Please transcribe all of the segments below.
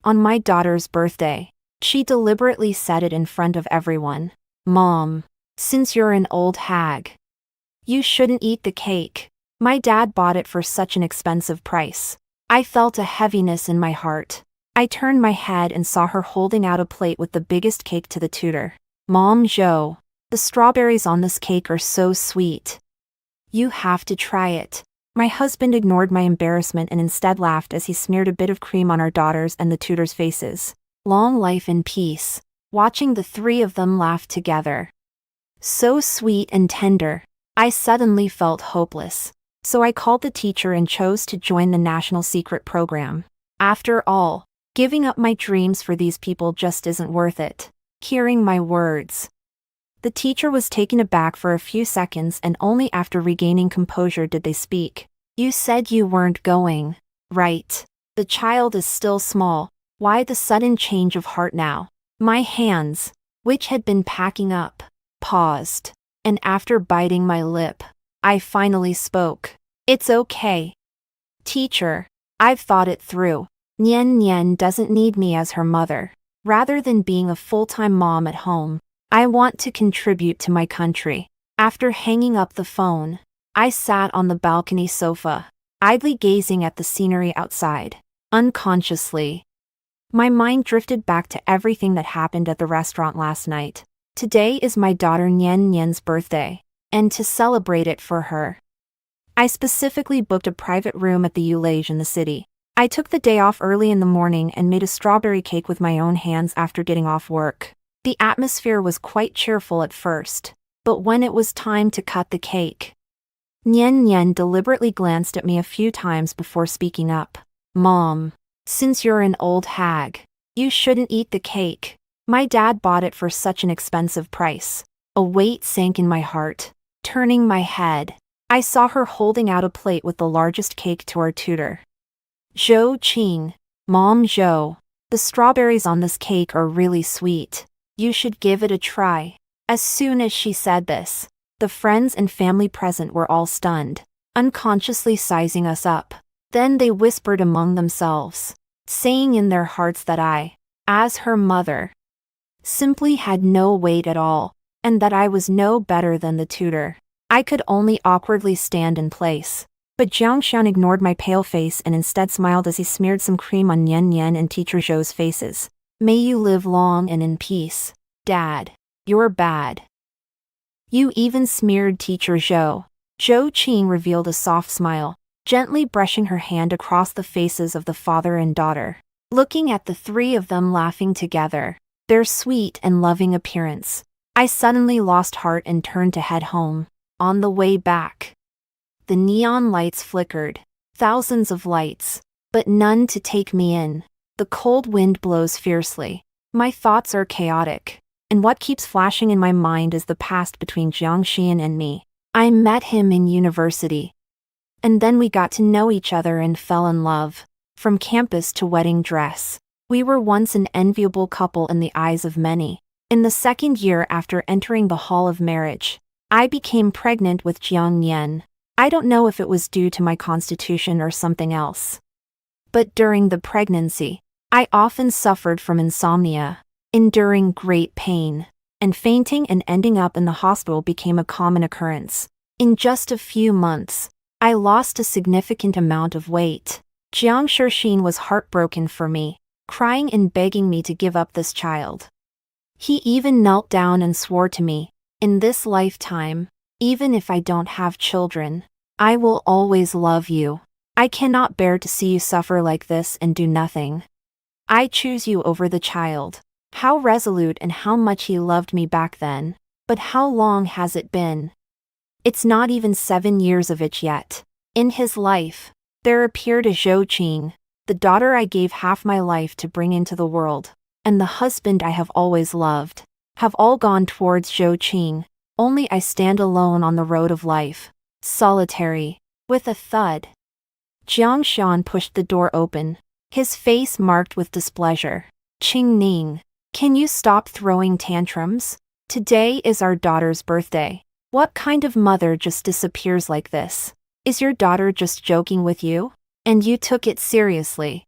On my daughter's birthday. She deliberately said it in front of everyone. Mom, since you're an old hag, you shouldn't eat the cake. My dad bought it for such an expensive price. I felt a heaviness in my heart. I turned my head and saw her holding out a plate with the biggest cake to the tutor. Mom, Joe, the strawberries on this cake are so sweet. You have to try it. My husband ignored my embarrassment and instead laughed as he smeared a bit of cream on our daughters and the tutors' faces. Long life and peace. Watching the three of them laugh together. So sweet and tender. I suddenly felt hopeless. So I called the teacher and chose to join the National Secret Program. After all, giving up my dreams for these people just isn't worth it. Hearing my words. The teacher was taken aback for a few seconds and only after regaining composure did they speak. You said you weren't going, right? The child is still small. Why the sudden change of heart now? My hands, which had been packing up, paused. And after biting my lip, I finally spoke. It's okay. Teacher, I've thought it through. Nian Nian doesn't need me as her mother. Rather than being a full-time mom at home, I want to contribute to my country. After hanging up the phone, I sat on the balcony sofa, idly gazing at the scenery outside. Unconsciously, my mind drifted back to everything that happened at the restaurant last night. Today is my daughter Nian Nian's birthday, and to celebrate it for her, I specifically booked a private room at the Ulage in the city. I took the day off early in the morning and made a strawberry cake with my own hands after getting off work. The atmosphere was quite cheerful at first, but when it was time to cut the cake, Nian Nian deliberately glanced at me a few times before speaking up. Mom, since you're an old hag, you shouldn't eat the cake. My dad bought it for such an expensive price. A weight sank in my heart. Turning my head, I saw her holding out a plate with the largest cake to our tutor. Zhou Qing, Mom Zhou, the strawberries on this cake are really sweet. You should give it a try. As soon as she said this, the friends and family present were all stunned, unconsciously sizing us up. Then they whispered among themselves, saying in their hearts that I, as her mother, simply had no weight at all, and that I was no better than the tutor. I could only awkwardly stand in place. But Jiang Xian ignored my pale face and instead smiled as he smeared some cream on Nian Nian and Teacher Zhou's faces. May you live long and in peace. Dad, you're bad. You even smeared Teacher Zhou. Zhou Qing revealed a soft smile, gently brushing her hand across the faces of the father and daughter. Looking at the three of them laughing together, their sweet and loving appearance, I suddenly lost heart and turned to head home. On the way back, the neon lights flickered, thousands of lights, but none to take me in. The cold wind blows fiercely. My thoughts are chaotic, and what keeps flashing in my mind is the past between Jiang Xian and me. I met him in university, and then we got to know each other and fell in love. From campus to wedding dress, we were once an enviable couple in the eyes of many. In the second year after entering the hall of marriage, I became pregnant with Jiang Nian. I don't know if it was due to my constitution or something else. But during the pregnancy, I often suffered from insomnia, enduring great pain, and fainting and ending up in the hospital became a common occurrence. In just a few months, I lost a significant amount of weight. Jiang Shixin was heartbroken for me, crying and begging me to give up this child. He even knelt down and swore to me, in this lifetime, even if I don't have children, I will always love you. I cannot bear to see you suffer like this and do nothing. I choose you over the child. How resolute and how much he loved me back then. But how long has it been? It's not even 7 years of it yet. In his life, there appeared a Zhou Qing, the daughter I gave half my life to bring into the world, and the husband I have always loved, have all gone towards Zhou Qing. Only I stand alone on the road of life, solitary. With a thud, Jiang Xian pushed the door open, his face marked with displeasure. Qing Ning, can you stop throwing tantrums? Today is our daughter's birthday. What kind of mother just disappears like this? Is your daughter just joking with you? And you took it seriously?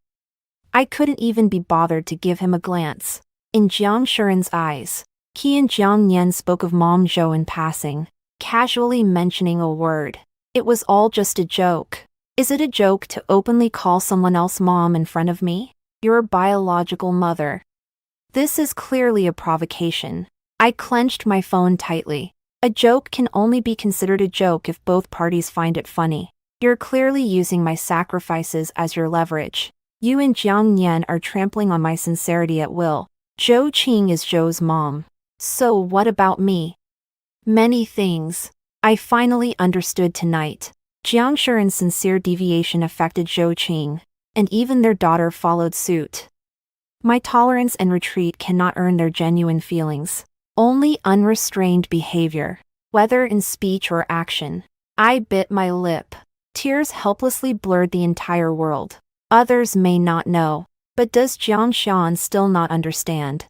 I couldn't even be bothered to give him a glance. In Jiang Shuren's eyes, Qi and Jiang Nian spoke of Mom Zhou in passing, casually mentioning a word. It was all just a joke. Is it a joke to openly call someone else mom in front of me? Your biological mother. This is clearly a provocation. I clenched my phone tightly. A joke can only be considered a joke if both parties find it funny. You're clearly using my sacrifices as your leverage. You and Jiang Nian are trampling on my sincerity at will. Zhou Qing is Zhou's mom. So what about me? Many things. I finally understood tonight. Jiang Shuren's sincere deviation affected Zhou Qing, and even their daughter followed suit. My tolerance and retreat cannot earn their genuine feelings. Only unrestrained behavior, whether in speech or action. I bit my lip. Tears helplessly blurred the entire world. Others may not know, but does Jiang Shan still not understand?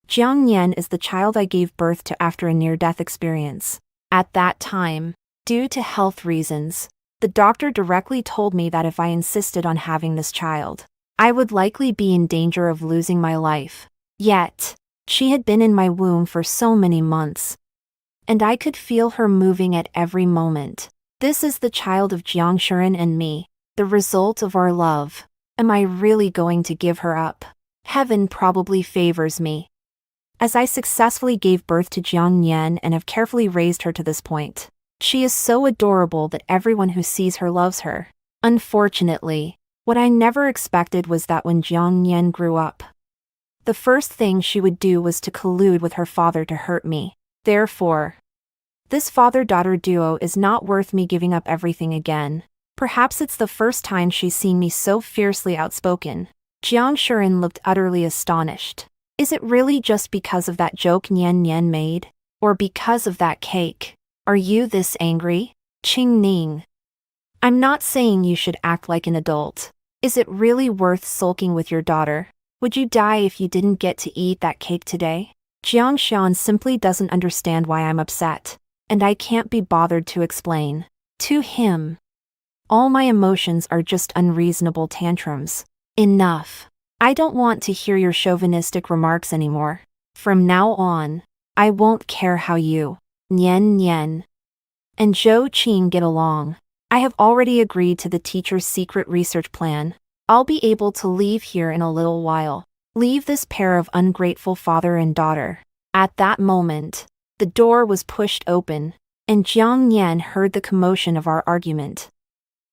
Jiang Nian is the child I gave birth to after a near-death experience. At that time, due to health reasons, the doctor directly told me that if I insisted on having this child, I would likely be in danger of losing my life. Yet, she had been in my womb for so many months, and I could feel her moving at every moment. This is the child of Jiang Shuren and me, the result of our love. Am I really going to give her up? Heaven probably favors me, as I successfully gave birth to Jiang Nian and have carefully raised her to this point. She is so adorable that everyone who sees her loves her. Unfortunately, what I never expected was that when Jiang Nian grew up, the first thing she would do was to collude with her father to hurt me. Therefore, this father-daughter duo is not worth me giving up everything again. Perhaps it's the first time she's seen me so fiercely outspoken. Jiang Shuren looked utterly astonished. Is it really just because of that joke Nian Nian made? Or because of that cake? Are you this angry? Qing Ning. I'm not saying you should act like an adult. Is it really worth sulking with your daughter? Would you die if you didn't get to eat that cake today? Jiang Shan simply doesn't understand why I'm upset, and I can't be bothered to explain. To him, all my emotions are just unreasonable tantrums. Enough. I don't want to hear your chauvinistic remarks anymore. From now on, I won't care how you, Nian Nian, and Zhou Qing get along. I have already agreed to the teacher's secret research plan. I'll be able to leave here in a little while. Leave this pair of ungrateful father and daughter. At that moment, the door was pushed open, and Jiang Nian heard the commotion of our argument.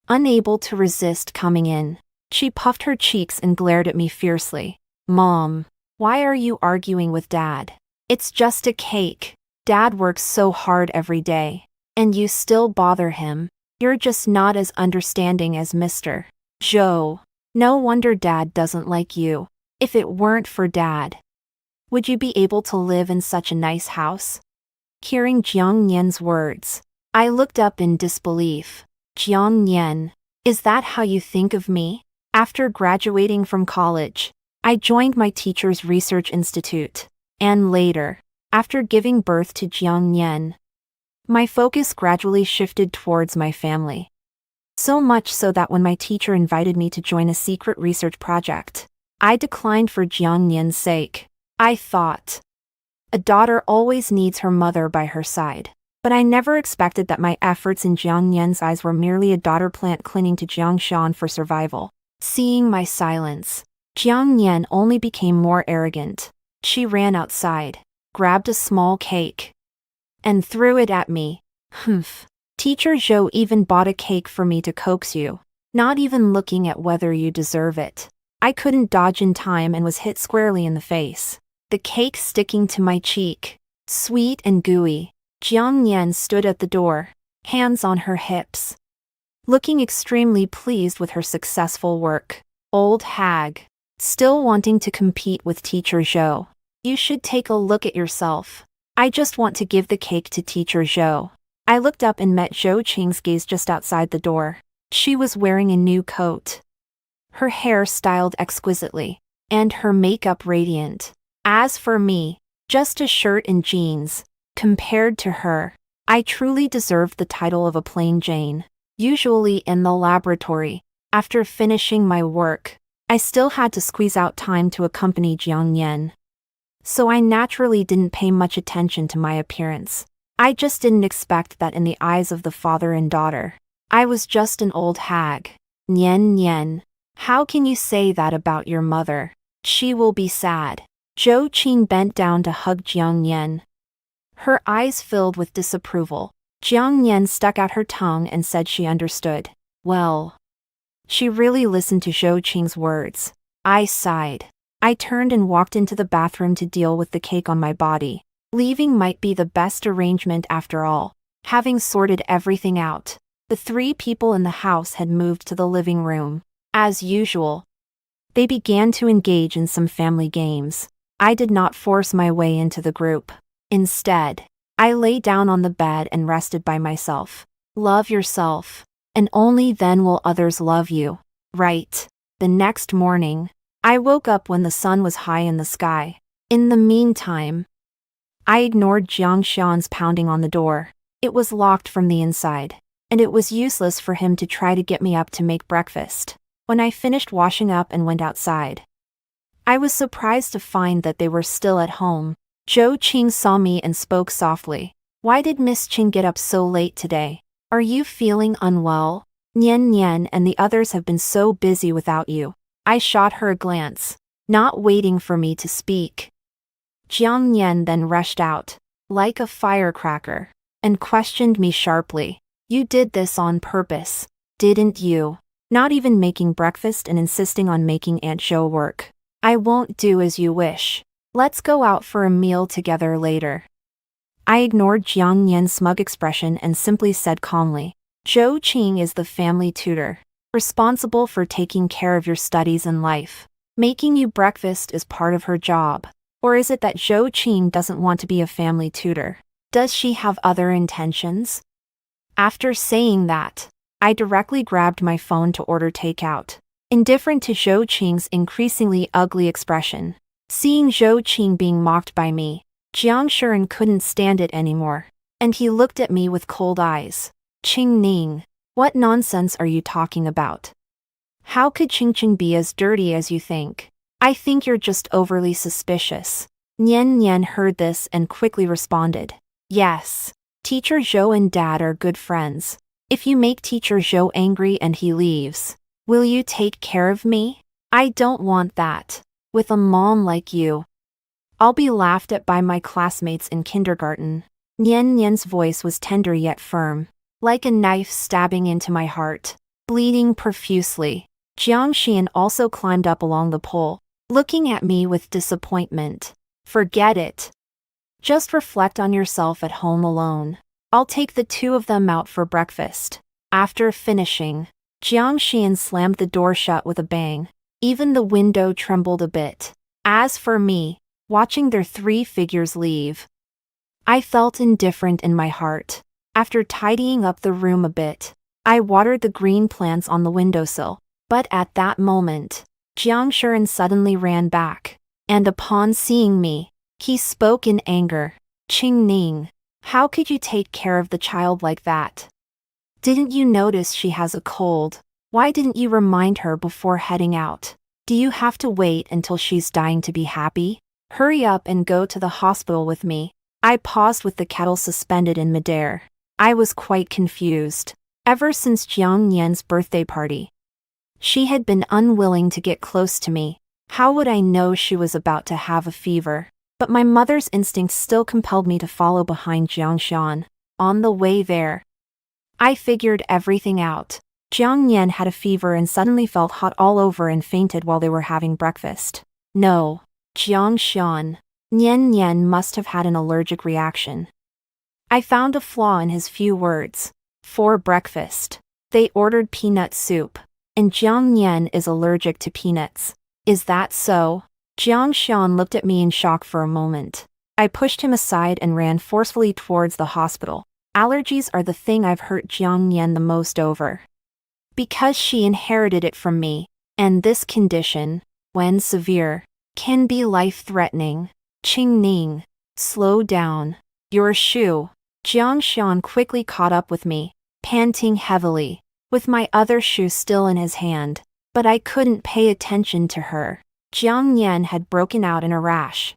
Unable to resist coming in, she puffed her cheeks and glared at me fiercely. Mom, why are you arguing with Dad? It's just a cake. Dad works so hard every day, and you still bother him. You're just not as understanding as Mr. Zhou. No wonder Dad doesn't like you. If it weren't for Dad, would you be able to live in such a nice house? Hearing Jiang Nian's words, I looked up in disbelief. Jiang Nian, is that how you think of me? After graduating from college, I joined my teacher's research institute, and later, after giving birth to Jiang Nian, my focus gradually shifted towards my family. So much so that when my teacher invited me to join a secret research project, I declined for Jiang Nian's sake. I thought, a daughter always needs her mother by her side. But I never expected that my efforts in Jiang Nian's eyes were merely a daughter plant clinging to Jiang Shan for survival. Seeing my silence, Jiang Nian only became more arrogant. She ran outside, grabbed a small cake, and threw it at me. Humph. Teacher Zhou even bought a cake for me to coax you, not even looking at whether you deserve it. I couldn't dodge in time and was hit squarely in the face. The cake sticking to my cheek, sweet and gooey. Jiang Nian stood at the door, hands on her hips, looking extremely pleased with her successful work. Old hag, still wanting to compete with Teacher Zhou. You should take a look at yourself. I just want to give the cake to Teacher Zhou. I looked up and met Zhou Qing's gaze just outside the door. She was wearing a new coat, her hair styled exquisitely, and her makeup radiant. As for me, just a shirt and jeans. Compared to her, I truly deserved the title of a plain Jane. Usually in the laboratory, after finishing my work, I still had to squeeze out time to accompany Jiang Yan. So I naturally didn't pay much attention to my appearance. I just didn't expect that in the eyes of the father and daughter. I was just an old hag. Nian Nian. How can you say that about your mother? She will be sad. Zhou Qing bent down to hug Jiang Yan. Her eyes filled with disapproval. Jiang Yan stuck out her tongue and said she understood. Well. She really listened to Zhou Qing's words. I sighed. I turned and walked into the bathroom to deal with the cake on my body. Leaving might be the best arrangement after all. Having sorted everything out, the 3 people in the house had moved to the living room. As usual, they began to engage in some family games. I did not force my way into the group. Instead, I lay down on the bed and rested by myself. Love yourself, and only then will others love you. Right. The next morning, I woke up when the sun was high in the sky. In the meantime, I ignored Jiang Xian's pounding on the door. It was locked from the inside, and it was useless for him to try to get me up to make breakfast. When I finished washing up and went outside, I was surprised to find that they were still at home. Zhou Qing saw me and spoke softly. Why did Miss Qing get up so late today? Are you feeling unwell? Nian Nian and the others have been so busy without you. I shot her a glance, not waiting for me to speak. Jiang Yan then rushed out, like a firecracker, and questioned me sharply. You did this on purpose, didn't you? Not even making breakfast and insisting on making Aunt Zhou work. I won't do as you wish. Let's go out for a meal together later. I ignored Jiang Yan's smug expression and simply said calmly, Zhou Qing is the family tutor, responsible for taking care of your studies and life. Making you breakfast is part of her job. Or is it that Zhou Qing doesn't want to be a family tutor? Does she have other intentions? After saying that, I directly grabbed my phone to order takeout. Indifferent to Zhou Qing's increasingly ugly expression. Seeing Zhou Qing being mocked by me, Jiang Shuren couldn't stand it anymore, and he looked at me with cold eyes. Qing Ning, what nonsense are you talking about? How could Qing Qing be as dirty as you think? I think you're just overly suspicious. Nian Nian heard this and quickly responded. Yes. Teacher Zhou and Dad are good friends. If you make Teacher Zhou angry and he leaves, will you take care of me? I don't want that. With a mom like you, I'll be laughed at by my classmates in kindergarten. Nian Nian's voice was tender yet firm, like a knife stabbing into my heart. Bleeding profusely, Jiang Xian also climbed up along the pole, looking at me with disappointment. Forget it. Just reflect on yourself at home alone. I'll take the 2 of them out for breakfast. After finishing, Jiang Xian slammed the door shut with a bang. Even the window trembled a bit. As for me, watching their 3 figures leave, I felt indifferent in my heart. After tidying up the room a bit, I watered the green plants on the windowsill. But at that moment, Jiang Shuren suddenly ran back, and upon seeing me, he spoke in anger. Qing Ning, how could you take care of the child like that? Didn't you notice she has a cold? Why didn't you remind her before heading out? Do you have to wait until she's dying to be happy? Hurry up and go to the hospital with me. I paused with the kettle suspended in midair. I was quite confused. Ever since Jiang Yan's birthday party, she had been unwilling to get close to me. How would I know she was about to have a fever? But my mother's instincts still compelled me to follow behind Jiang Xian. On the way there, I figured everything out. Jiang Yan had a fever and suddenly felt hot all over and fainted while they were having breakfast. No, Jiang Xian. Nian Nian must have had an allergic reaction. I found a flaw in his few words. For breakfast, they ordered peanut soup, and Jiang Nian is allergic to peanuts. Is that so? Jiang Xian looked at me in shock for a moment. I pushed him aside and ran forcefully towards the hospital. Allergies are the thing I've hurt Jiang Yan the most over. Because she inherited it from me, and this condition, when severe, can be life-threatening. Qing Ning, slow down. Your shoe. Jiang Xian quickly caught up with me, panting heavily, with my other shoe still in his hand. But I couldn't pay attention to her. Jiang Nian had broken out in a rash.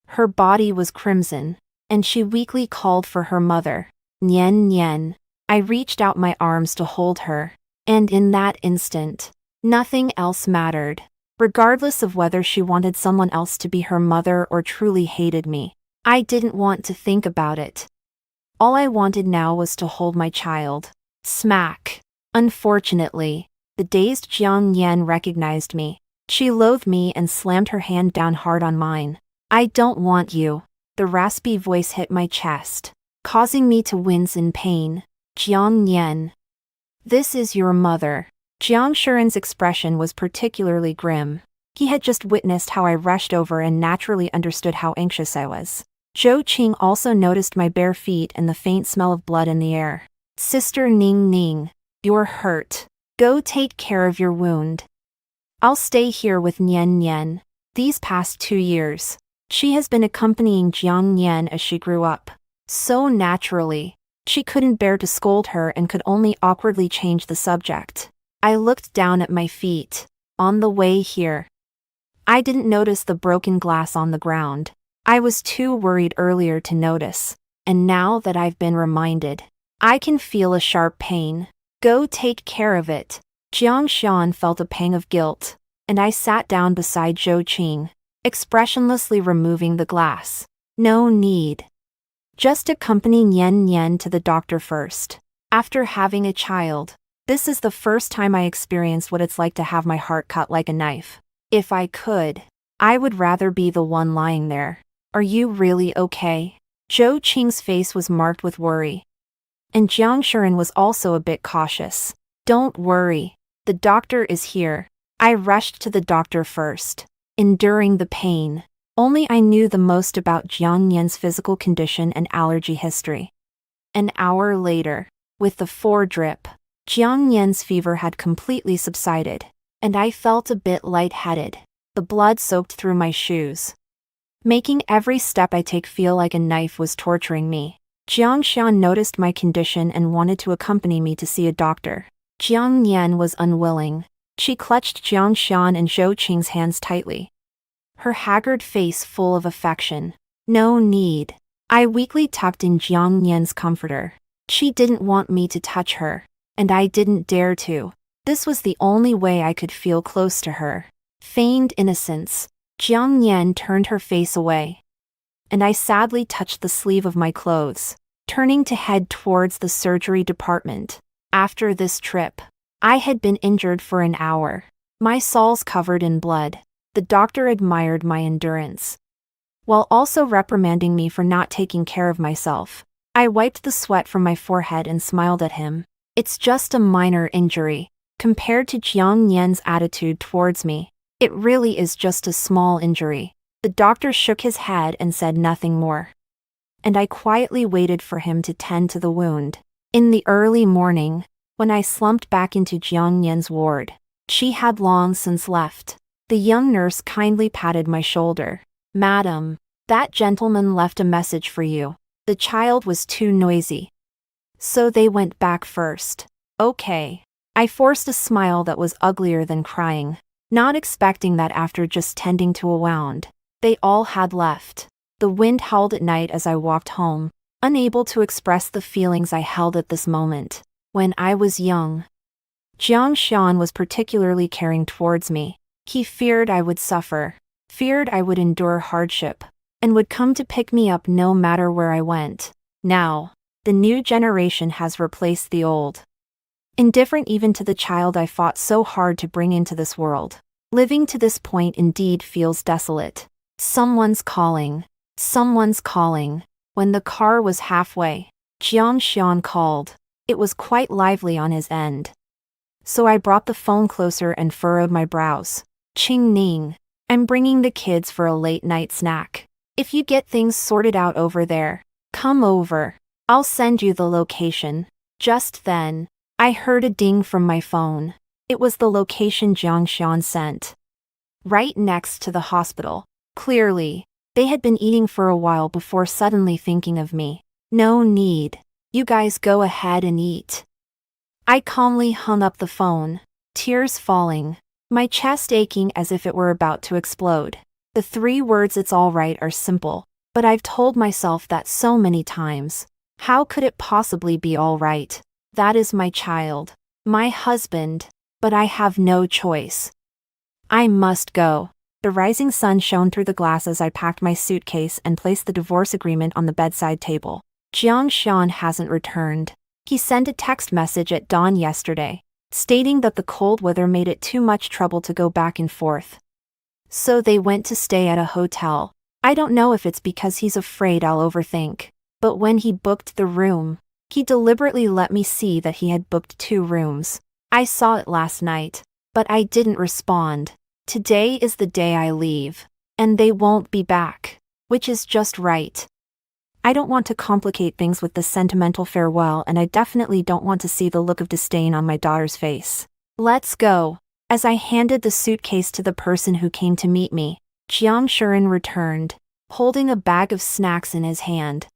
Her body was crimson, and she weakly called for her mother. Nian Nian. I reached out my arms to hold her, and in that instant, nothing else mattered. Regardless of whether she wanted someone else to be her mother or truly hated me, I didn't want to think about it. All I wanted now was to hold my child. Smack. Unfortunately, the dazed Jiang Nian recognized me. She loathed me and slammed her hand down hard on mine. I don't want you. The raspy voice hit my chest, causing me to wince in pain. Jiang Nian. This is your mother. Jiang Shuren's expression was particularly grim. He had just witnessed how I rushed over and naturally understood how anxious I was. Zhou Qing also noticed my bare feet and the faint smell of blood in the air. Sister Ning Ning, you're hurt. Go take care of your wound. I'll stay here with Nian Nian. These past 2 years, she has been accompanying Jiang Nian as she grew up. So naturally, she couldn't bear to scold her and could only awkwardly change the subject. I looked down at my feet. On the way here, I didn't notice the broken glass on the ground. I was too worried earlier to notice, and now that I've been reminded, I can feel a sharp pain. Go take care of it. Jiang Xian felt a pang of guilt, and I sat down beside Zhou Qing, expressionlessly removing the glass. No need. Just accompany Nian Nian to the doctor first. After having a child, this is the first time I experienced what it's like to have my heart cut like a knife. If I could, I would rather be the one lying there. Are you really okay? Zhou Qing's face was marked with worry. And Jiang Shuren was also a bit cautious. Don't worry. The doctor is here. I rushed to the doctor first, enduring the pain. Only I knew the most about Jiang Nian's physical condition and allergy history. An hour later, with the 4-drip, Jiang Nian's fever had completely subsided, and I felt a bit lightheaded. The blood soaked through my shoes, making every step I take feel like a knife was torturing me. Jiang Xian noticed my condition and wanted to accompany me to see a doctor. Jiang Nian was unwilling. She clutched Jiang Xian and Zhou Qing's hands tightly, her haggard face full of affection. No need. I weakly tucked in Jiang Nian's comforter. She didn't want me to touch her, and I didn't dare to. This was the only way I could feel close to her. Feigned innocence. Jiang Nian turned her face away, and I sadly touched the sleeve of my clothes, turning to head towards the surgery department. After this trip, I had been injured for an hour, my soles covered in blood. The doctor admired my endurance, while also reprimanding me for not taking care of myself. I wiped the sweat from my forehead and smiled at him. It's just a minor injury. Compared to Jiang Nian's attitude towards me, it really is just a small injury. The doctor shook his head and said nothing more, and I quietly waited for him to tend to the wound. In the early morning, when I slumped back into Jiang Nian's ward, she had long since left. The young nurse kindly patted my shoulder. Madam, that gentleman left a message for you. The child was too noisy, so they went back first. Okay. I forced a smile that was uglier than crying, not expecting that after just tending to a wound, they all had left. The wind howled at night as I walked home, unable to express the feelings I held at this moment. When I was young, Jiang Xian was particularly caring towards me. He feared I would suffer, feared I would endure hardship, and would come to pick me up no matter where I went. Now, the new generation has replaced the old. Indifferent even to the child I fought so hard to bring into this world. Living to this point indeed feels desolate. Someone's calling. Someone's calling. When the car was halfway, Jiang Xian called. It was quite lively on his end, so I brought the phone closer and furrowed my brows. Qing Ning, I'm bringing the kids for a late-night snack. If you get things sorted out over there, come over. I'll send you the location. Just then, I heard a ding from my phone. It was the location Jiang Xian sent. Right next to the hospital. Clearly, they had been eating for a while before suddenly thinking of me. No need. You guys go ahead and eat. I calmly hung up the phone, tears falling. my chest aching as if it were about to explode. The 3 words "it's all right" are simple, but I've told myself that so many times. How could it possibly be all right? That is my child, my husband, but I have no choice. I must go. The rising sun shone through the glass as I packed my suitcase and placed the divorce agreement on the bedside table. Jiang Xian hasn't returned. He sent a text message at dawn yesterday, stating that the cold weather made it too much trouble to go back and forth. So they went to stay at a hotel. I don't know if it's because he's afraid I'll overthink, but when he booked the room, he deliberately let me see that he had booked 2 rooms. I saw it last night, but I didn't respond. Today is the day I leave, and they won't be back, which is just right. I don't want to complicate things with this sentimental farewell, and I definitely don't want to see the look of disdain on my daughter's face. Let's go. As I handed the suitcase to the person who came to meet me, Jiang Shuren returned, holding a bag of snacks in his hand.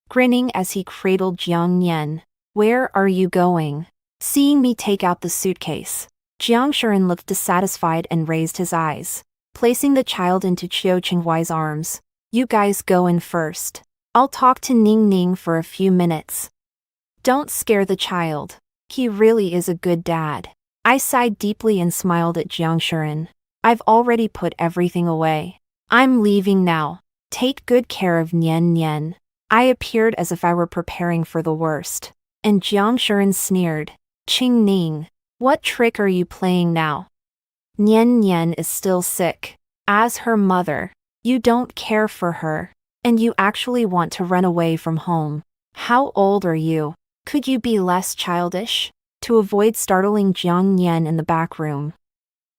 Grinning as he cradled Jiang Nian. Where are you going? Seeing me take out the suitcase, Jiang Shuren looked dissatisfied and raised his eyes, placing the child into Qiu Qinghuai's arms. You guys go in first. I'll talk to Ning Ning for a few minutes. Don't scare the child. He really is a good dad. I sighed deeply and smiled at Jiang Shuren. I've already put everything away. I'm leaving now. Take good care of Nian Nian. I appeared as if I were preparing for the worst. And Jiang Shuren sneered. Qing Ning, what trick are you playing now? Nian Nian is still sick. As her mother, you don't care for her. And you actually want to run away from home. How old are you? Could you be less childish? To avoid startling Jiang Nian in the back room,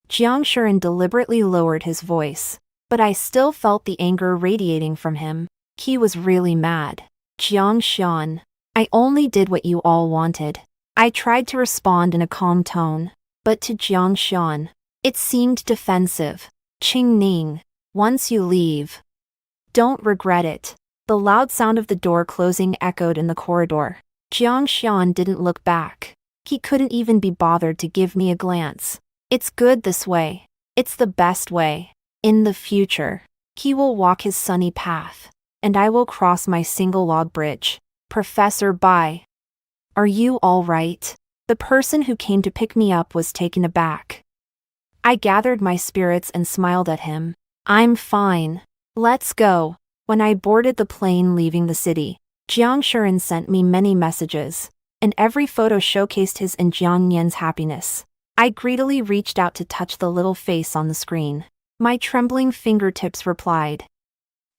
Jiang Shuren deliberately lowered his voice, but I still felt the anger radiating from him. He was really mad. Jiang Xian, I only did what you all wanted. I tried to respond in a calm tone, but to Jiang Xian, it seemed defensive. Qing Ning, once you leave, don't regret it. The loud sound of the door closing echoed in the corridor. Jiang Xian didn't look back. He couldn't even be bothered to give me a glance. It's good this way. It's the best way. In the future, he will walk his sunny path, and I will cross my single log bridge. Professor Bai. Are you all right? The person who came to pick me up was taken aback. I gathered my spirits and smiled at him. I'm fine. Let's go. When I boarded the plane leaving the city, Jiang Shuren sent me many messages, and every photo showcased his and Jiang Nian's happiness. I greedily reached out to touch the little face on the screen. My trembling fingertips replied,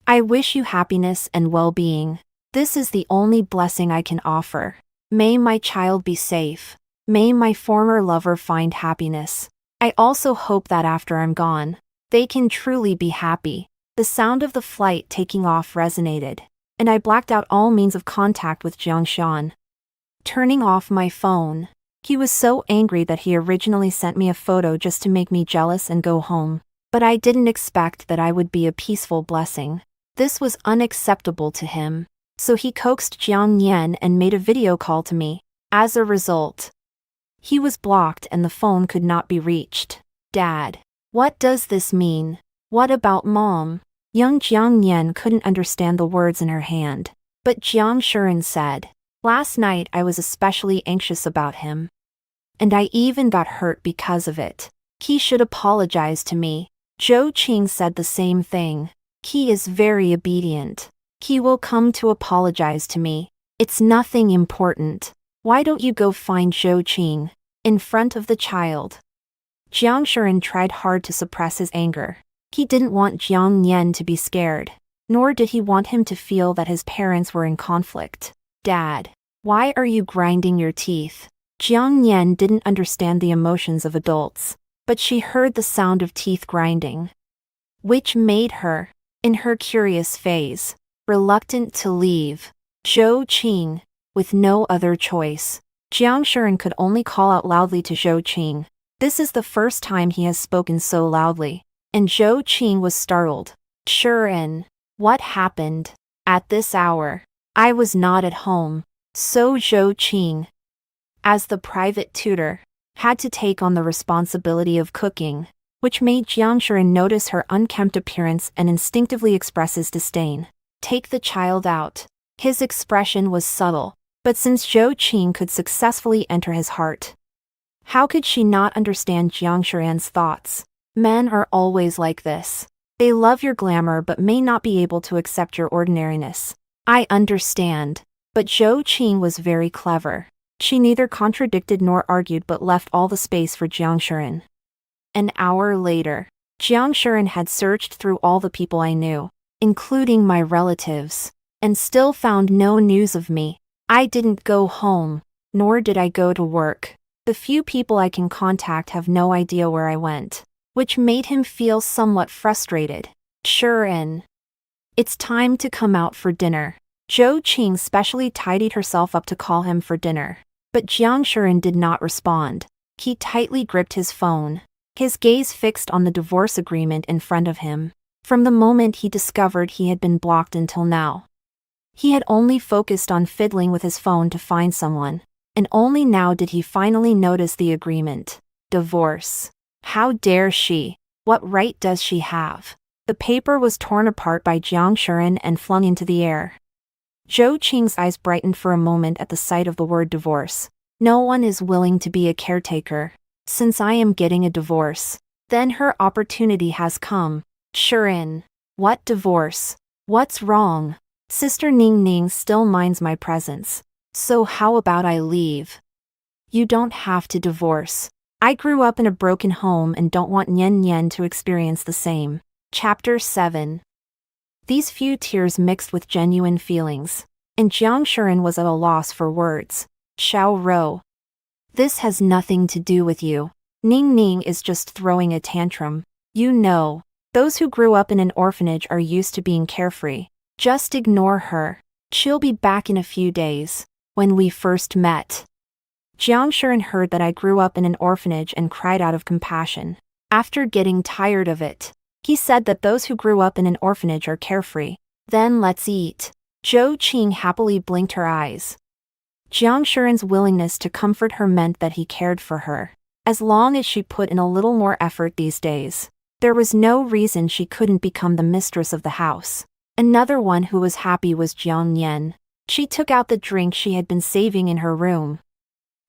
I wish you happiness and well-being. This is the only blessing I can offer. May my child be safe. May my former lover find happiness. I also hope that after I'm gone, they can truly be happy. The sound of the flight taking off resonated, and I blacked out all means of contact with Jiang Xian. Turning off my phone, he was so angry that he originally sent me a photo just to make me jealous and go home. But I didn't expect that I would be a peaceful blessing. This was unacceptable to him, so he coaxed Jiang Nian and made a video call to me. As a result, he was blocked and the phone could not be reached. Dad, what does this mean? What about Mom? Young Jiang Nian couldn't understand the words in her hand, but Jiang Shuren said, last night I was especially anxious about him. And I even got hurt because of it. He should apologize to me. Zhou Qing said the same thing. He is very obedient. He will come to apologize to me. It's nothing important. Why don't you go find Zhou Qing? In front of the child. Jiang Shuren tried hard to suppress his anger. He didn't want Jiang Nian to be scared, nor did he want him to feel that his parents were in conflict. Dad, why are you grinding your teeth? Jiang Nian didn't understand the emotions of adults, but she heard the sound of teeth grinding, which made her, in her curious phase, reluctant to leave. Zhou Qing, with no other choice. Jiang Shuren could only call out loudly to Zhou Qing. This is the first time he has spoken so loudly. And Zhou Qing was startled. Shuren, what happened? At this hour, I was not at home. So Zhou Qing. As the private tutor, had to take on the responsibility of cooking, which made Jiang Shuren notice her unkempt appearance and instinctively express his disdain. Take the child out. His expression was subtle, but since Zhou Qing could successfully enter his heart, how could she not understand Jiang Shuren's thoughts? Men are always like this. They love your glamour but may not be able to accept your ordinariness. I understand. But Zhou Qing was very clever. She neither contradicted nor argued but left all the space for Jiang Shuren. An hour later, Jiang Shuren had searched through all the people I knew, including my relatives, and still found no news of me. I didn't go home, nor did I go to work. The few people I can contact have no idea where I went, which made him feel somewhat frustrated. Shuren, it's time to come out for dinner. Zhou Qing specially tidied herself up to call him for dinner. But Jiang Shuren did not respond. He tightly gripped his phone, his gaze fixed on the divorce agreement in front of him. From the moment he discovered he had been blocked until now, he had only focused on fiddling with his phone to find someone, and only now did he finally notice the agreement. Divorce. How dare she? What right does she have? The paper was torn apart by Jiang Shuren and flung into the air. Zhou Qing's eyes brightened for a moment at the sight of the word divorce. No one is willing to be a caretaker. Since I am getting a divorce, then her opportunity has come. Shuren. What divorce? What's wrong? Sister Ning Ning still minds my presence. So how about I leave? You don't have to divorce. I grew up in a broken home and don't want Nian Nian to experience the same. Chapter 7. These few tears mixed with genuine feelings, and Jiang Shuren was at a loss for words. Xiao Rou. This has nothing to do with you. Ning Ning is just throwing a tantrum. You know, those who grew up in an orphanage are used to being carefree. Just ignore her. She'll be back in a few days. When we first met, Jiang Shuren heard that I grew up in an orphanage and cried out of compassion. After getting tired of it, he said that those who grew up in an orphanage are carefree. Then let's eat. Zhou Qing happily blinked her eyes. Jiang Shuren's willingness to comfort her meant that he cared for her. As long as she put in a little more effort these days, there was no reason she couldn't become the mistress of the house. Another one who was happy was Jiang Yan. She took out the drink she had been saving in her room,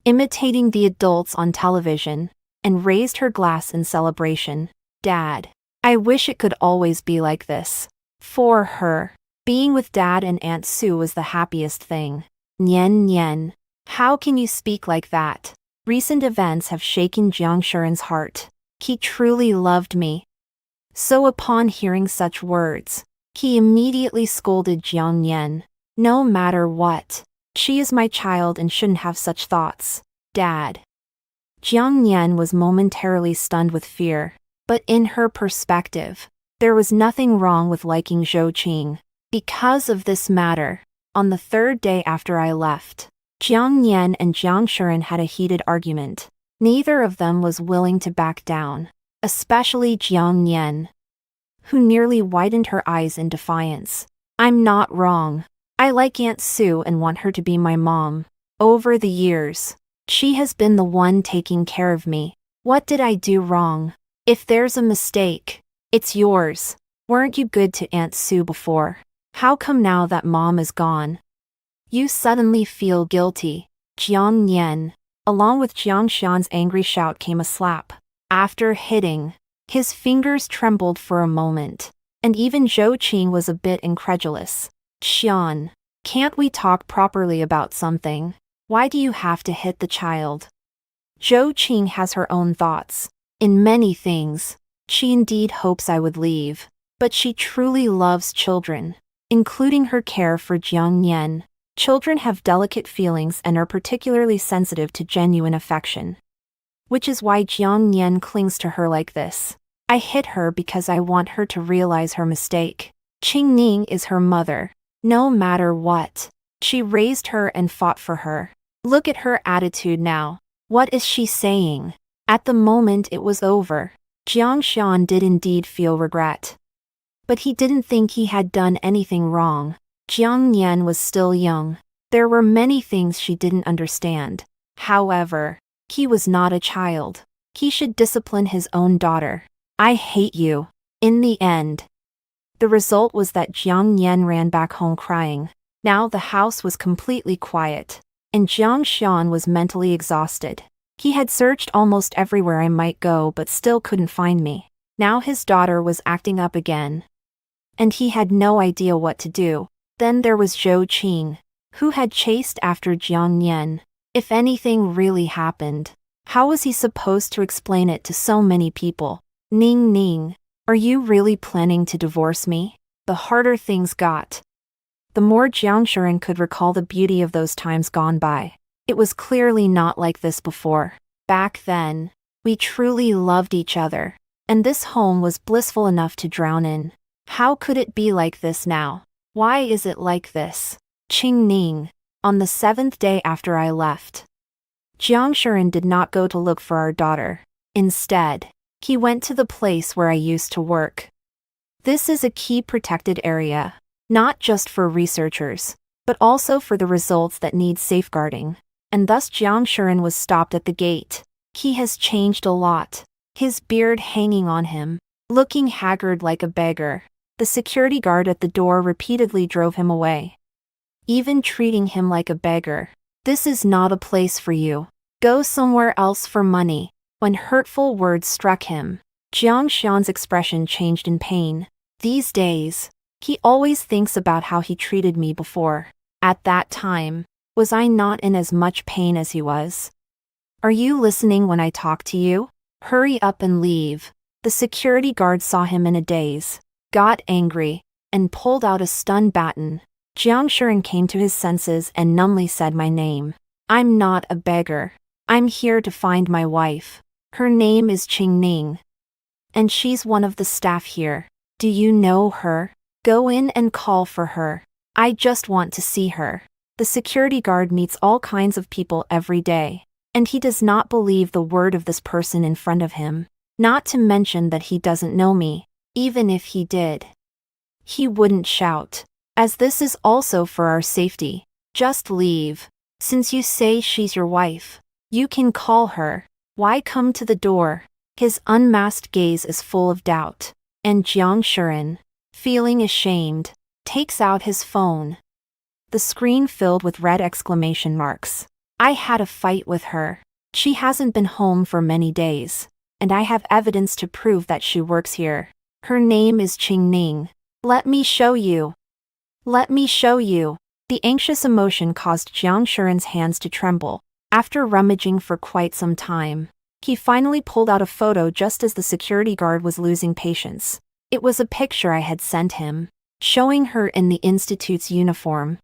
imitating the adults on television, and raised her glass in celebration. Dad. I wish it could always be like this. For her, being with Dad and Aunt Sue was the happiest thing. Nian Nian. How can you speak like that? Recent events have shaken Jiang Shuren's heart. He truly loved me. So upon hearing such words, he immediately scolded Jiang Yan. No matter what, she is my child and shouldn't have such thoughts. Dad. Jiang Yan was momentarily stunned with fear. But in her perspective, there was nothing wrong with liking Zhou Qing. Because of this matter, on the third day after I left, Jiang Yan and Jiang Shuren had a heated argument. Neither of them was willing to back down, especially Jiang Yan, who nearly widened her eyes in defiance. I'm not wrong. I like Aunt Sue and want her to be my mom. Over the years, she has been the one taking care of me. What did I do wrong? If there's a mistake, it's yours. Weren't you good to Aunt Sue before? How come now that Mom is gone, you suddenly feel guilty? Jiang Nian. Along with Jiang Xian's angry shout came a slap. After hitting, his fingers trembled for a moment, and even Zhou Qing was a bit incredulous. Xian, can't we talk properly about something? Why do you have to hit the child? Zhou Qing has her own thoughts. In many things, she indeed hopes I would leave, but she truly loves children, including her care for Jiang Nian. Children have delicate feelings and are particularly sensitive to genuine affection, which is why Jiang Nian clings to her like this. I hit her because I want her to realize her mistake. Qing Ning is her mother. No matter what, she raised her and fought for her. Look at her attitude now. What is she saying? At the moment it was over, Jiang Xian did indeed feel regret. But he didn't think he had done anything wrong. Jiang Nian was still young. There were many things she didn't understand. However, He was not a child. He should discipline his own daughter. I hate you. In the end, the result was that Jiang Nian ran back home crying. Now the house was completely quiet, and Jiang Xian was mentally exhausted. He had searched almost everywhere I might go but still couldn't find me. Now his daughter was acting up again, and he had no idea what to do. Then there was Zhou Qing, who had chased after Jiang Nian. If anything really happened, how was he supposed to explain it to so many people? Ning Ning, are you really planning to divorce me? The harder things got, the more Jiang Shuren could recall the beauty of those times gone by. It was clearly not like this before. Back then, we truly loved each other, and this home was blissful enough to drown in. How could it be like this now? Why is it like this? Qing Ning, on the 7th day after I left, Jiang Shuren did not go to look for our daughter. Instead, he went to the place where I used to work. This is a key protected area, not just for researchers, but also for the results that need safeguarding. And thus Jiang Shuren was stopped at the gate. He has changed a lot. His beard hanging on him, looking haggard like a beggar. The security guard at the door repeatedly drove him away, even treating him like a beggar. This is not a place for you. Go somewhere else for money. When hurtful words struck him, Jiang Xian's expression changed in pain. These days, he always thinks about how he treated me before. At that time, was I not in as much pain as he was? Are you listening when I talk to you? Hurry up and leave. The security guard saw him in a daze, got angry, and pulled out a stun baton. Jiang Shuren came to his senses and numbly said my name. I'm not a beggar. I'm here to find my wife. Her name is Qing Ning, and she's one of the staff here. Do you know her? Go in and call for her. I just want to see her. The security guard meets all kinds of people every day, and he does not believe the word of this person in front of him. Not to mention that he doesn't know me. Even if he did, he wouldn't shout, as this is also for our safety. Just leave. Since you say she's your wife, you can call her. Why come to the door? His unmasked gaze is full of doubt, and Jiang Shuren, feeling ashamed, takes out his phone. The screen filled with red exclamation marks. I had a fight with her. She hasn't been home for many days, and I have evidence to prove that she works here. Her name is Qing Ning. Let me show you. Let me show you. The anxious emotion caused Jiang Shuren's hands to tremble. After rummaging for quite some time, he finally pulled out a photo just as the security guard was losing patience. It was a picture I had sent him, showing her in the institute's uniform.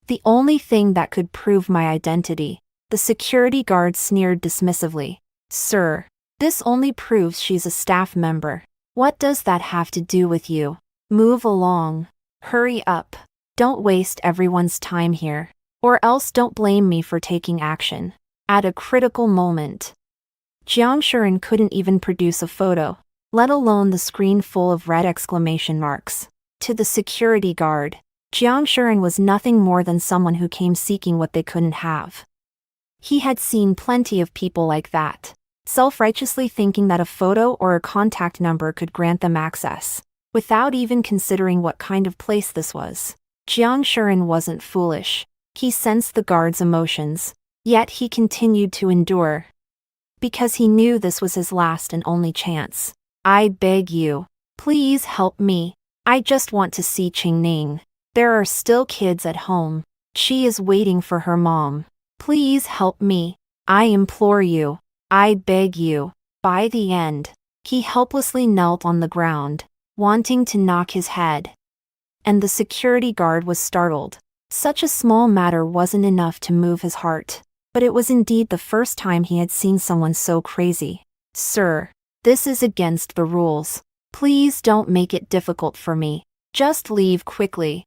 The only thing that could prove my identity. The security guard sneered dismissively. Sir, this only proves she's a staff member. What does that have to do with you? Move along. Hurry up. Don't waste everyone's time here, or else don't blame me for taking action. At a critical moment, Jiang Shuren couldn't even produce a photo, let alone the screen full of red exclamation marks. To the security guard, Jiang Shuren was nothing more than someone who came seeking what they couldn't have. He had seen plenty of people like that, self-righteously thinking that a photo or a contact number could grant them access, without even considering what kind of place this was. Jiang Shuren wasn't foolish. He sensed the guard's emotions, yet he continued to endure, because he knew this was his last and only chance. I beg you, please help me. I just want to see Qing Ning. There are still kids at home. She is waiting for her mom. Please help me. I implore you. I beg you. By the end, he helplessly knelt on the ground, wanting to knock his head. And the security guard was startled. Such a small matter wasn't enough to move his heart, but it was indeed the first time he had seen someone so crazy. Sir, this is against the rules. Please don't make it difficult for me. Just leave quickly,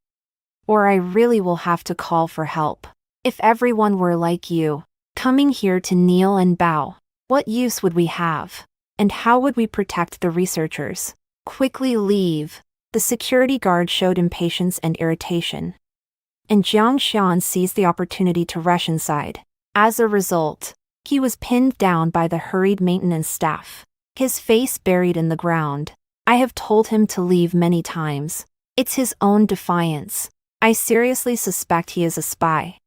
or I really will have to call for help. If everyone were like you, coming here to kneel and bow, what use would we have? And how would we protect the researchers? Quickly leave. The security guard showed impatience and irritation, and Jiang Xian seized the opportunity to rush inside. As a result, He was pinned down by the hurried maintenance staff, his face buried in the ground. I have told him to leave many times. It's his own defiance. I seriously suspect he is a spy.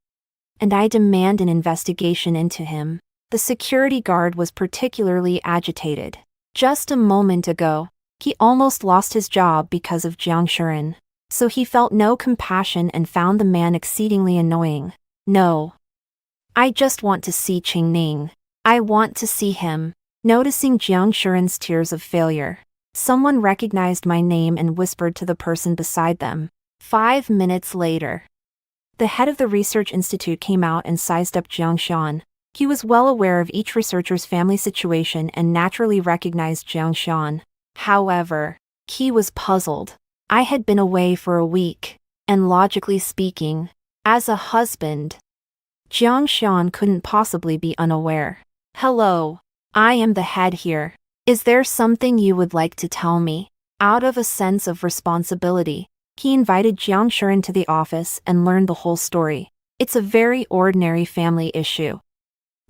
And I demand an investigation into him. The security guard was particularly agitated. Just a moment ago, he almost lost his job because of Jiang Shuren. So he felt no compassion and found the man exceedingly annoying. No. I just want to see Qingning. I want to see him. Noticing Jiang Shuren's tears of failure, someone recognized my name and whispered to the person beside them. 5 minutes later, the head of the research institute came out and sized up Jiang Shan. He was well aware of each researcher's family situation and naturally recognized Jiang Shan. However, he was puzzled. I had been away for a week, and logically speaking, as a husband, Jiang Shan couldn't possibly be unaware. Hello, I am the head here. Is there something you would like to tell me? Out of a sense of responsibility, he invited Jiang Shuren to the office and learned the whole story. It's a very ordinary family issue.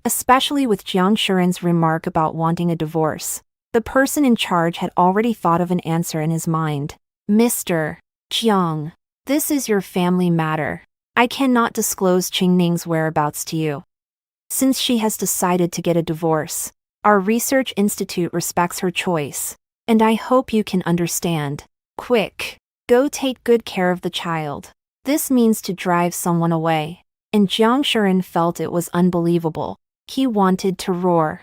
Especially with Jiang Shuren's remark about wanting a divorce. The person in charge had already thought of an answer in his mind. Mr. Jiang, this is your family matter. I cannot disclose Qingning's whereabouts to you. Since she has decided to get a divorce, our research institute respects her choice, and I hope you can understand. Quick, go take good care of the child. This means to drive someone away. And Jiang Shuren felt it was unbelievable. He wanted to roar,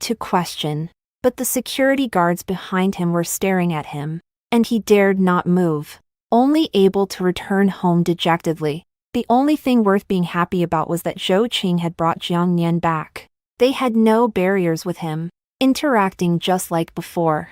to question, but the security guards behind him were staring at him, and he dared not move, only able to return home dejectedly. The only thing worth being happy about was that Zhou Qing had brought Jiang Nian back. They had no barriers with him, interacting just like before.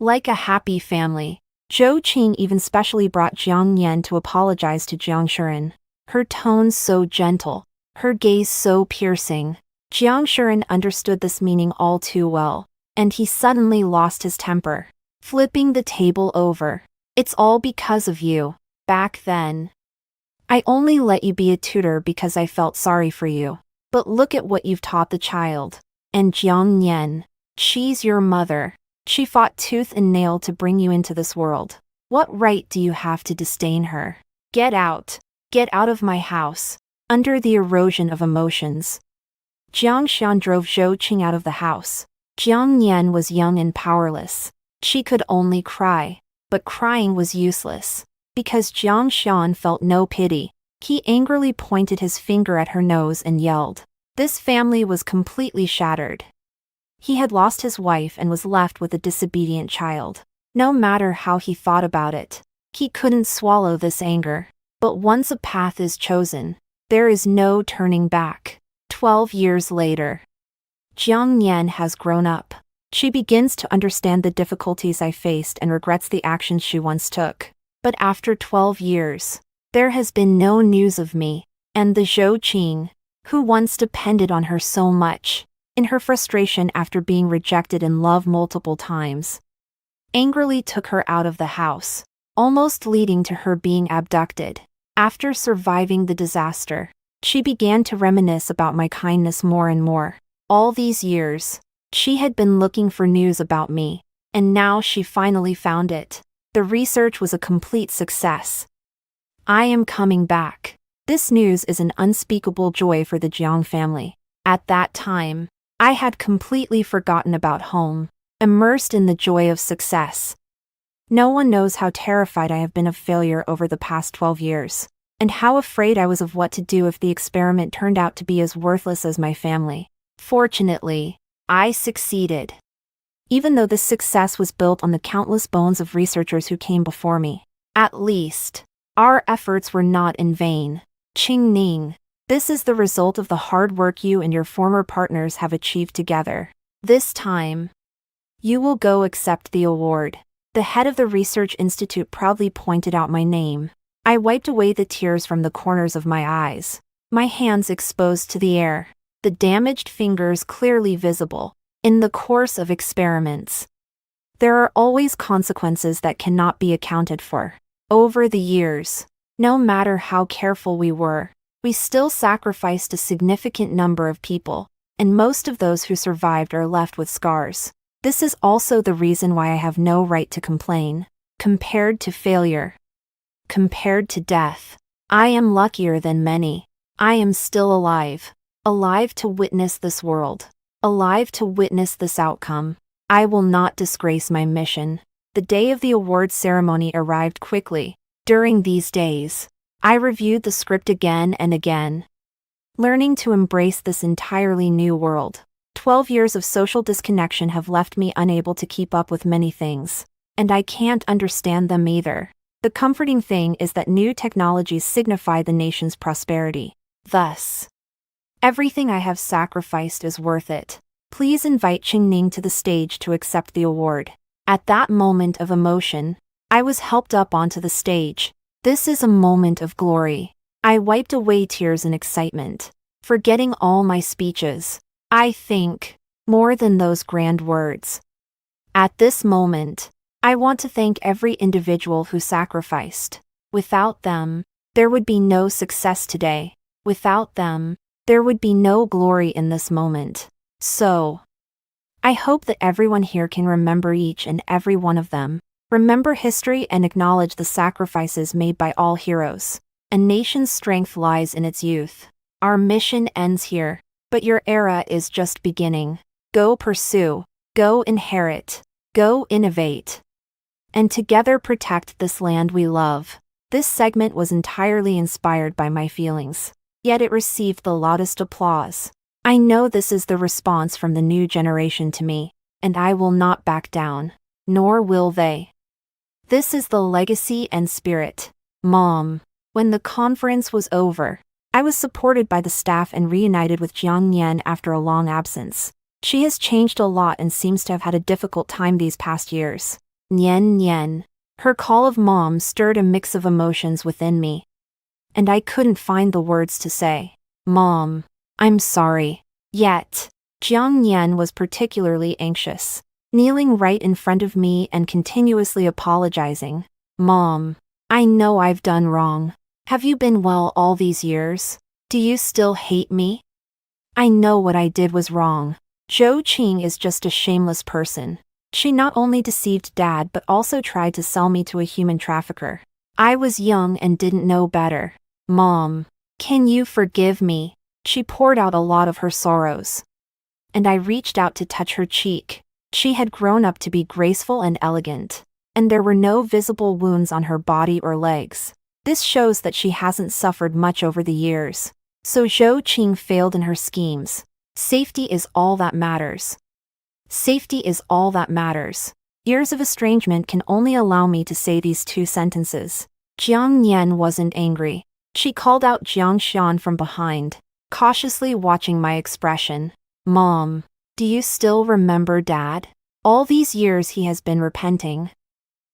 Like a happy family, Zhou Qing even specially brought Jiang Nian to apologize to Jiang Shuren. Her tone so gentle, her gaze so piercing. Jiang Shuren understood this meaning all too well, and he suddenly lost his temper, flipping the table over. It's all because of you. Back then, I only let you be a tutor because I felt sorry for you. But look at what you've taught the child. And Jiang Nian, she's your mother. She fought tooth and nail to bring you into this world. What right do you have to disdain her? Get out. Get out of my house. Under the erosion of emotions, Jiang Shan drove Zhou Qing out of the house. Jiang Nian was young and powerless. She could only cry, but crying was useless. Because Jiang Shan felt no pity, he angrily pointed his finger at her nose and yelled. This family was completely shattered. He had lost his wife and was left with a disobedient child. No matter how he thought about it, he couldn't swallow this anger. But once a path is chosen, there is no turning back. 12 years later, Jiang Nian has grown up. She begins to understand the difficulties I faced and regrets the actions she once took. But after 12 years, there has been no news of me, and the Zhou Qing, who once depended on her so much, in her frustration after being rejected in love multiple times, angrily took her out of the house, almost leading to her being abducted. After surviving the disaster, she began to reminisce about my kindness more and more. All these years, she had been looking for news about me, and now she finally found it. The research was a complete success. I am coming back. This news is an unspeakable joy for the Jiang family. At that time, I had completely forgotten about home, immersed in the joy of success. No one knows how terrified I have been of failure over the past 12 years, and how afraid I was of what to do if the experiment turned out to be as worthless as my family. Fortunately, I succeeded. Even though this success was built on the countless bones of researchers who came before me. At least, our efforts were not in vain. Qingning, this is the result of the hard work you and your former partners have achieved together. This time, you will go accept the award. The head of the research institute proudly pointed out my name. I wiped away the tears from the corners of my eyes, my hands exposed to the air, the damaged fingers clearly visible. In the course of experiments, there are always consequences that cannot be accounted for. Over the years, no matter how careful we were, we still sacrificed a significant number of people, and most of those who survived are left with scars. This is also the reason why I have no right to complain. Compared to failure, compared to death, I am luckier than many. I am still alive. Alive to witness this world. Alive to witness this outcome. I will not disgrace my mission. The day of the awards ceremony arrived quickly. During these days, I reviewed the script again and again, learning to embrace this entirely new world. 12 years of social disconnection have left me unable to keep up with many things, and I can't understand them either. The comforting thing is that new technologies signify the nation's prosperity. Thus, everything I have sacrificed is worth it. Please invite Qingning to the stage to accept the award. At that moment of emotion, I was helped up onto the stage. This is a moment of glory. I wiped away tears in excitement, forgetting all my speeches. I think, more than those grand words. At this moment, I want to thank every individual who sacrificed. Without them, there would be no success today. Without them, there would be no glory in this moment. So, I hope that everyone here can remember each and every one of them. Remember history and acknowledge the sacrifices made by all heroes. A nation's strength lies in its youth. Our mission ends here, but your era is just beginning. Go pursue, go inherit, go innovate, and together protect this land we love. This segment was entirely inspired by my feelings, yet it received the loudest applause. I know this is the response from the new generation to me, and I will not back down, nor will they. This is the legacy and spirit. Mom. When the conference was over, I was supported by the staff and reunited with Jiang Nian after a long absence. She has changed a lot and seems to have had a difficult time these past years. Nian Nian. Her call of mom stirred a mix of emotions within me, and I couldn't find the words to say. Mom, I'm sorry. Yet, Jiang Nian was particularly anxious, kneeling right in front of me and continuously apologizing. Mom, I know I've done wrong. Have you been well all these years? Do you still hate me? I know what I did was wrong. Zhou Qing is just a shameless person. She not only deceived Dad but also tried to sell me to a human trafficker. I was young and didn't know better. Mom, can you forgive me? She poured out a lot of her sorrows, and I reached out to touch her cheek. She had grown up to be graceful and elegant, and there were no visible wounds on her body or legs. This shows that she hasn't suffered much over the years. So Zhou Qing failed in her schemes. Safety is all that matters. Safety is all that matters. Years of estrangement can only allow me to say these two sentences. Jiang Nian wasn't angry. She called out Jiang Xian from behind, cautiously watching my expression. Mom, do you still remember Dad? All these years he has been repenting.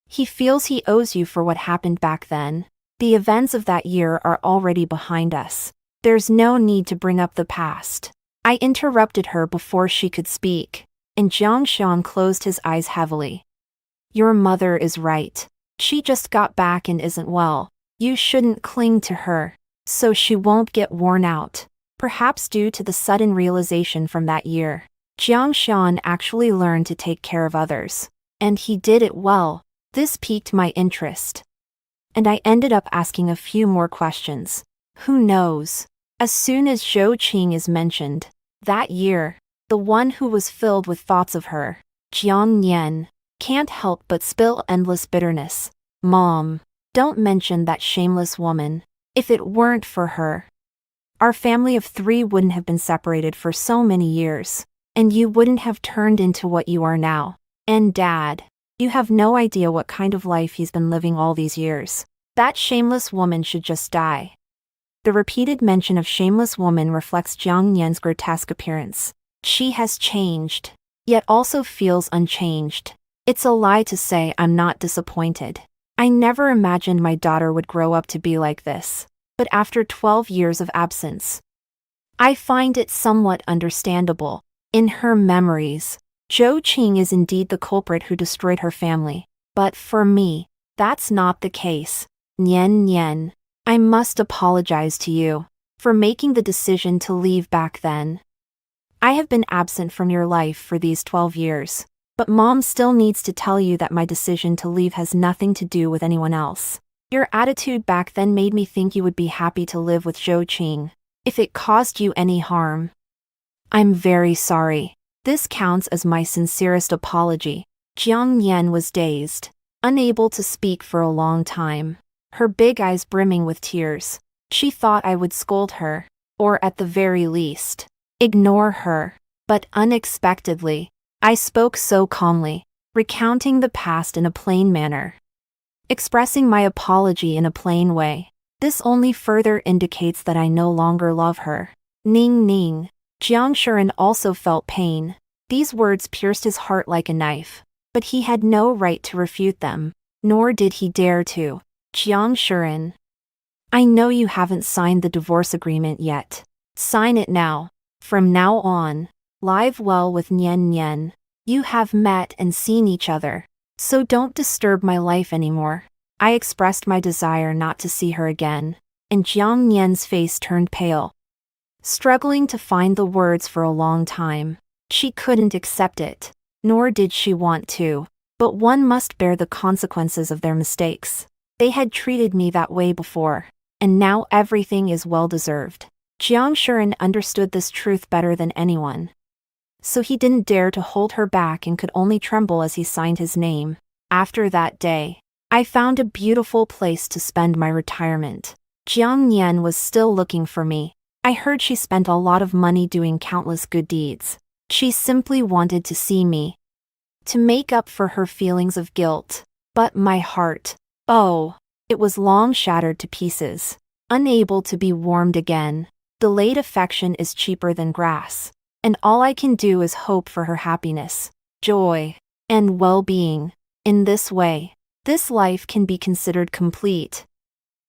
He feels he owes you for what happened back then. The events of that year are already behind us. There's no need to bring up the past. I interrupted her before she could speak, and Jiang Xian closed his eyes heavily. Your mother is right. She just got back and isn't well. You shouldn't cling to her, so she won't get worn out. Perhaps due to the sudden realization from that year, Jiang Xian actually learned to take care of others, and he did it well. This piqued my interest, and I ended up asking a few more questions. Who knows? As soon as Zhou Qing is mentioned, that year, the one who was filled with thoughts of her, Jiang Nian, can't help but spill endless bitterness. Mom, don't mention that shameless woman. If it weren't for her, our family of 3 wouldn't have been separated for so many years, and you wouldn't have turned into what you are now. And Dad, you have no idea what kind of life he's been living all these years. That shameless woman should just die. The repeated mention of shameless woman reflects Jiang Nian's grotesque appearance. She has changed, yet also feels unchanged. It's a lie to say I'm not disappointed. I never imagined my daughter would grow up to be like this. But after 12 years of absence, I find it somewhat understandable. In her memories, Zhou Qing is indeed the culprit who destroyed her family. But for me, that's not the case. Nian Nian, I must apologize to you for making the decision to leave back then. I have been absent from your life for these 12 years. But Mom still needs to tell you that my decision to leave has nothing to do with anyone else. Your attitude back then made me think you would be happy to live with Zhou Qing. If it caused you any harm, I'm very sorry. This counts as my sincerest apology. Jiang Nian was dazed, unable to speak for a long time, her big eyes brimming with tears. She thought I would scold her, or at the very least, ignore her. But unexpectedly, I spoke so calmly, recounting the past in a plain manner, expressing my apology in a plain way. This only further indicates that I no longer love her. Ning Ning. Jiang Shuren also felt pain. These words pierced his heart like a knife, but he had no right to refute them, nor did he dare to. Jiang Shuren, I know you haven't signed the divorce agreement yet. Sign it now. From now on, live well with Nian Nian. You have met and seen each other, so don't disturb my life anymore. I expressed my desire not to see her again, and Jiang Nian's face turned pale. Struggling to find the words for a long time, she couldn't accept it, nor did she want to. But one must bear the consequences of their mistakes. They had treated me that way before, and now everything is well-deserved. Jiang Shuren understood this truth better than anyone, so he didn't dare to hold her back and could only tremble as he signed his name. After that day, I found a beautiful place to spend my retirement. Jiang Nian was still looking for me. I heard she spent a lot of money doing countless good deeds. She simply wanted to see me, to make up for her feelings of guilt. But my heart, oh, it was long shattered to pieces, unable to be warmed again. Delayed affection is cheaper than grass, and all I can do is hope for her happiness, joy, and well-being. In this way, this life can be considered complete.